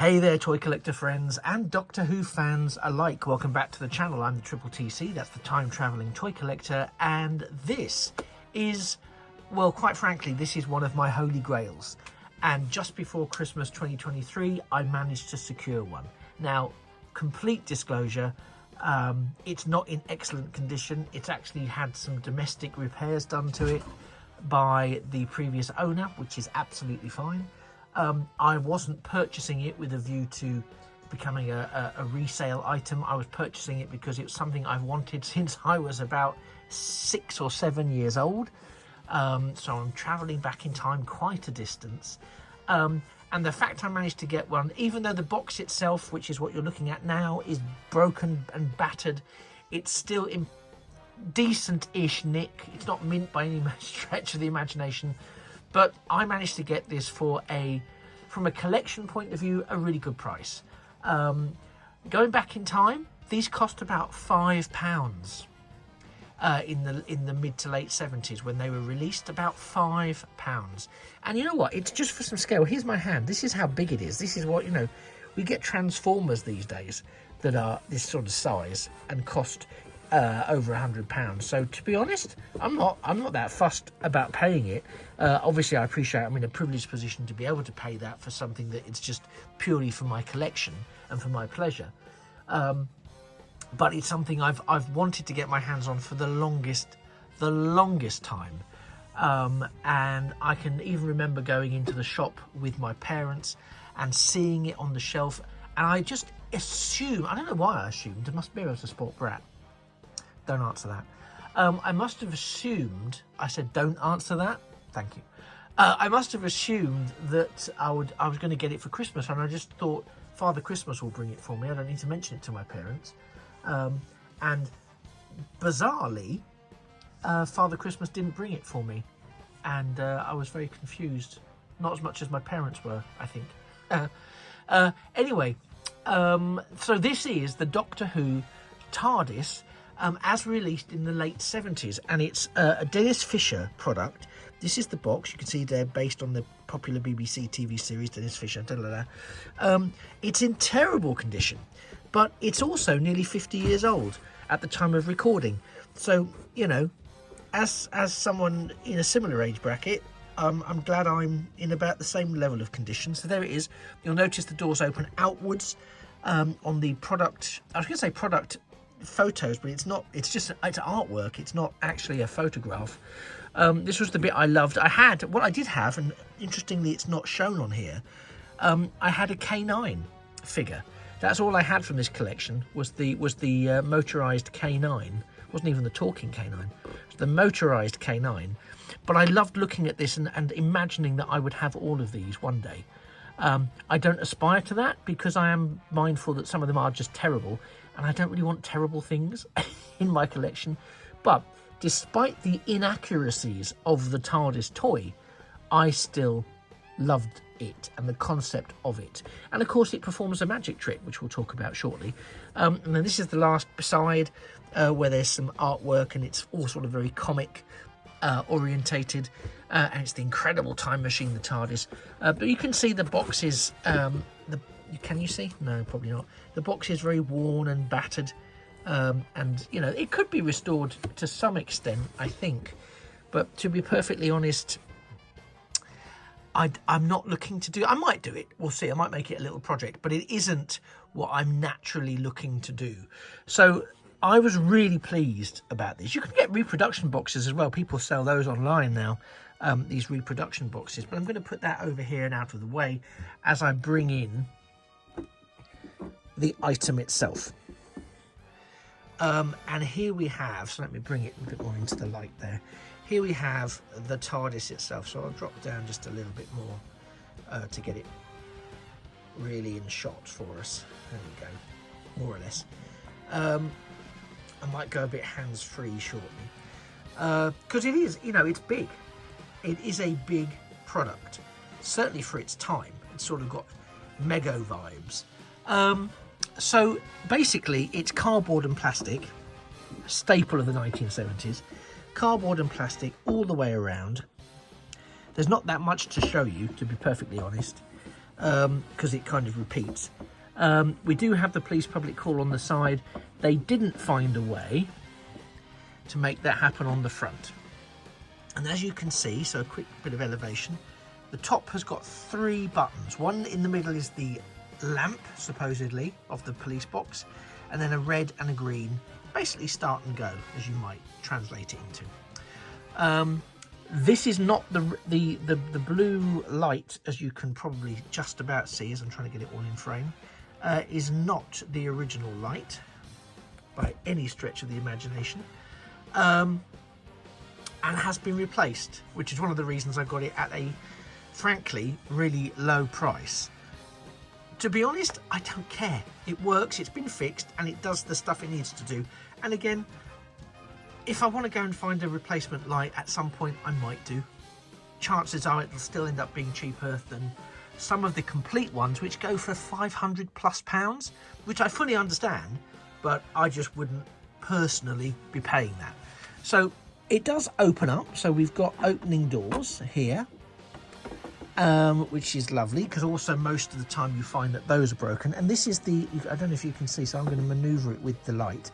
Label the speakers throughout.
Speaker 1: Hey there, toy collector friends and Doctor Who fans alike. Welcome back to the channel. I'm the Triple TC, that's the time travelling toy collector, and this is, well, quite frankly, this is one of my holy grails. And just before Christmas 2023, I managed to secure one. Now, complete disclosure, it's not in excellent condition. It's actually had some domestic repairs done to it by the previous owner, which is absolutely fine. I wasn't purchasing it with a view to becoming a resale item. I was purchasing it because it was something I've wanted since I was about 6 or 7 years old. So I'm travelling back in time quite a distance. And the fact I managed to get one, even though the box itself, which is what you're looking at now, is broken and battered, it's still in decent-ish nick. It's not mint by any stretch of the imagination. But I managed to get this for from a collection point of view, a really good price. Going back in time, these cost about £5 in the mid to late 70s when they were released, about £5. And you know what? It's just for some scale. Here's my hand. This is how big it is. This is what, we get Transformers these days that are this sort of size and cost over £100. So to be honest, I'm not that fussed about paying it. Obviously, I appreciate I'm in a privileged position to be able to pay that for something that it's just purely for my collection and for my pleasure. But it's something I've wanted to get my hands on for the longest time. And I can even remember going into the shop with my parents and seeing it on the shelf, and I just assumed, I don't know why I assumed, it must be I was a sport brat. Don't answer that. I must have assumed, I said don't answer that, thank you. I must have assumed that I was going to get it for Christmas, and I just thought Father Christmas will bring it for me. I don't need to mention it to my parents. And bizarrely, Father Christmas didn't bring it for me, and I was very confused. Not as much as my parents were, I think. Anyway, so this is the Doctor Who TARDIS, as released in the late 70s, and it's a Dennis Fisher product. This is the box. You can see they're based on the popular BBC TV series Dennis Fisher. It's in terrible condition, but it's also nearly 50 years old at the time of recording. So, as someone in a similar age bracket, I'm glad I'm in about the same level of condition. So there it is. You'll notice the doors open outwards on the product. I was going to say product photos, but it's not. It's artwork. It's not actually a photograph. This was the bit I loved. What I did have, and interestingly it's not shown on here, I had a K9 figure. That's all I had from this collection, was the motorized K9. It wasn't even the talking K9. It was the motorized K9. But I loved looking at this and imagining that I would have all of these one day. I don't aspire to that because I am mindful that some of them are just terrible, and I don't really want terrible things in my collection. But despite the inaccuracies of the TARDIS toy, I still loved it and the concept of it. And of course it performs a magic trick, which we'll talk about shortly. And then this is the last side where there's some artwork, and it's all sort of very comic orientated, and it's the incredible time machine, the TARDIS. But you can see the box is can you see? No, probably not. The box is very worn and battered, and it could be restored to some extent, I think. But to be perfectly honest, I'm not looking to do. I might do it. We'll see. I might make it a little project, but it isn't what I'm naturally looking to do. So I was really pleased about this. You can get reproduction boxes as well. People sell those online now, these reproduction boxes. But I'm going to put that over here and out of the way as I bring in the item itself. And here we have, so let me bring it a bit more into the light there. Here we have the TARDIS itself. So I'll drop down just a little bit more to get it really in shot for us. There we go, more or less. I might go a bit hands-free shortly, because it is, it's big. It is a big product, certainly for its time. It's sort of got Mego vibes. So basically it's cardboard and plastic, staple of the 1970s, cardboard and plastic all the way around. There's not that much to show you, to be perfectly honest. because it kind of repeats. We do have the police public call on the side. They didn't find a way to make that happen on the front. And as you can see, so a quick bit of elevation, the top has got 3 buttons. One in the middle is the lamp, supposedly, of the police box, and then a red and a green, basically start and go, as you might translate it into. This is not the blue light, as you can probably just about see, as I'm trying to get it all in frame, is not the original light by any stretch of the imagination, and has been replaced, which is one of the reasons I got it at a, frankly, really low price. To be honest, I don't care. It works, it's been fixed, and it does the stuff it needs to do. And again, if I want to go and find a replacement light at some point, I might do. Chances are it'll still end up being cheaper than some of the complete ones, which go for £500+, which I fully understand, but I just wouldn't personally be paying that. So it does open up. So we've got opening doors here, which is lovely, because also most of the time you find that those are broken. And this is the, I don't know if you can see, so I'm going to maneuver it with the light.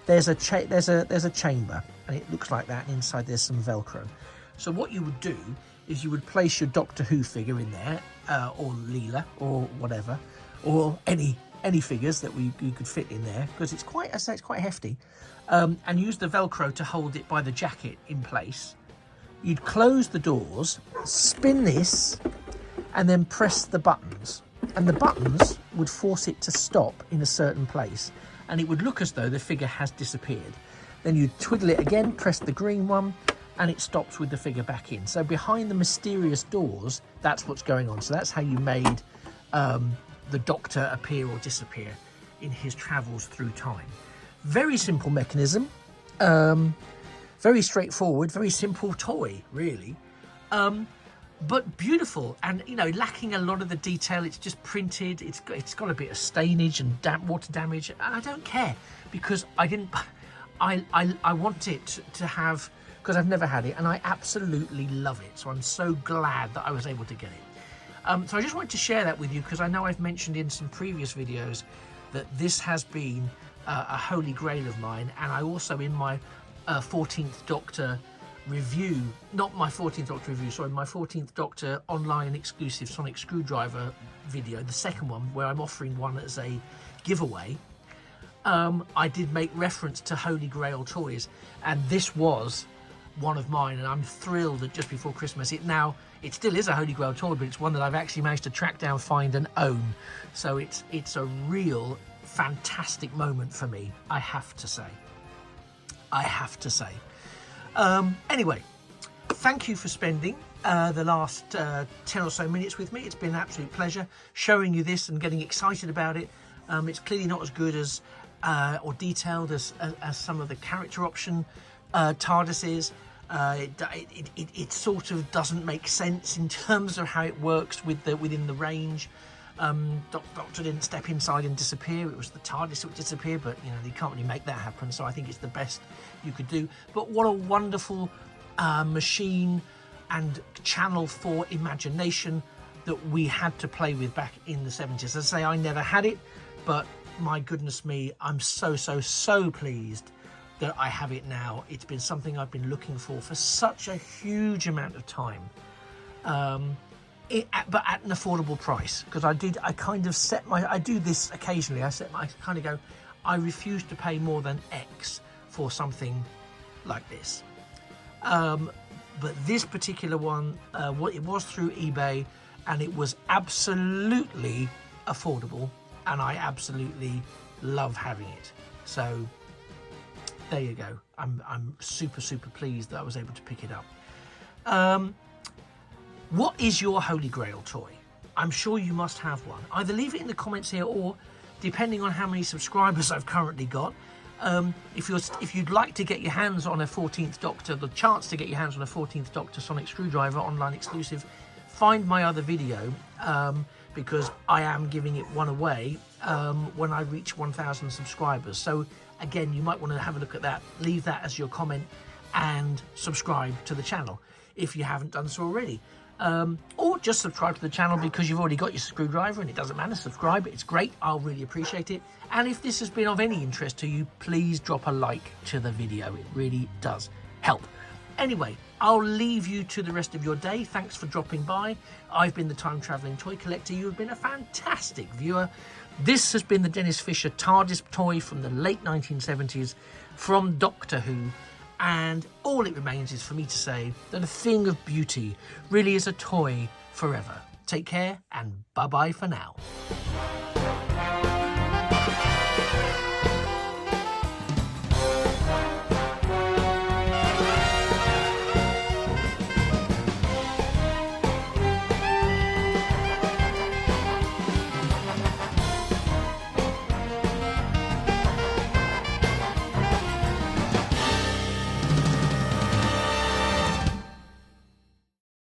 Speaker 1: There's a chamber, and it looks like that, and inside there's some Velcro. So what you would do is you would place your Doctor Who figure in there, or Leela, or whatever, or any figures that you could fit in there, because it's quite, I say, it's quite hefty, and use the Velcro to hold it by the jacket in place. You'd close the doors, spin this, and then press the buttons, and the buttons would force it to stop in a certain place, and it would look as though the figure has disappeared. Then you twiddle it again, press the green one, and it stops with the figure back in. So behind the mysterious doors, that's what's going on. So that's how you made the Doctor appear or disappear in his travels through time. Very simple mechanism, very straightforward, very simple toy, really. But beautiful, and you know, lacking a lot of the detail. It's just printed. It's got a bit of stainage and water damage, and I don't care, because I didn't. I want it to have, because I've never had it, and I absolutely love it. So I'm so glad that I was able to get it. So I just wanted to share that with you, because I know I've mentioned in some previous videos that this has been a holy grail of mine, and I also, in my 14th Doctor review, not my 14th Doctor review, sorry, my 14th Doctor online exclusive sonic screwdriver video, the second one, where I'm offering one as a giveaway, I did make reference to Holy Grail toys, and this was one of mine, and I'm thrilled that just before Christmas it still is a Holy Grail toy, but it's one that I've actually managed to track down, find and own. So it's a real fantastic moment for me, I have to say. Anyway, thank you for spending the last 10 or so minutes with me. It's been an absolute pleasure showing you this and getting excited about it. It's clearly not as good as or detailed as some of the character option TARDIS is. It sort of doesn't make sense in terms of how it works within the range. Doctor didn't step inside and disappear. It was the TARDIS that would disappear, but you know, you can't really make that happen, so I think it's the best you could do. But what a wonderful machine and channel for imagination that we had to play with back in the 70s. As I say, I never had it, but my goodness me, I'm so pleased that I have it now. It's been something I've been looking for such a huge amount of time. But at an affordable price, because I kind of set I do this occasionally, I kind of go, I refuse to pay more than X for something like this. But this particular one, it was through eBay, and it was absolutely affordable, and I absolutely love having it. So there you go. I'm super pleased that I was able to pick it up. What is your Holy Grail toy? I'm sure you must have one. Either leave it in the comments here, or depending on how many subscribers I've currently got, if you'd like to get your hands on a 14th Doctor, the chance to get your hands on a 14th Doctor sonic screwdriver online exclusive, find my other video, because I am giving it one away when I reach 1,000 subscribers. So again, you might want to have a look at that, leave that as your comment, and subscribe to the channel if you haven't done so already. or just subscribe to the channel because you've already got your screwdriver and it doesn't matter. Subscribe, it's great. I'll really appreciate it. And if this has been of any interest to you, please drop a like to the video. It really does help. Anyway, I'll leave you to the rest of your day. Thanks for dropping by. I've been the Time Travelling Toy Collector. You've been a fantastic viewer. This has been the Dennis Fisher TARDIS toy from the late 1970s from Doctor Who. And all it remains is for me to say that a thing of beauty really is a toy forever. Take care and bye-bye for now.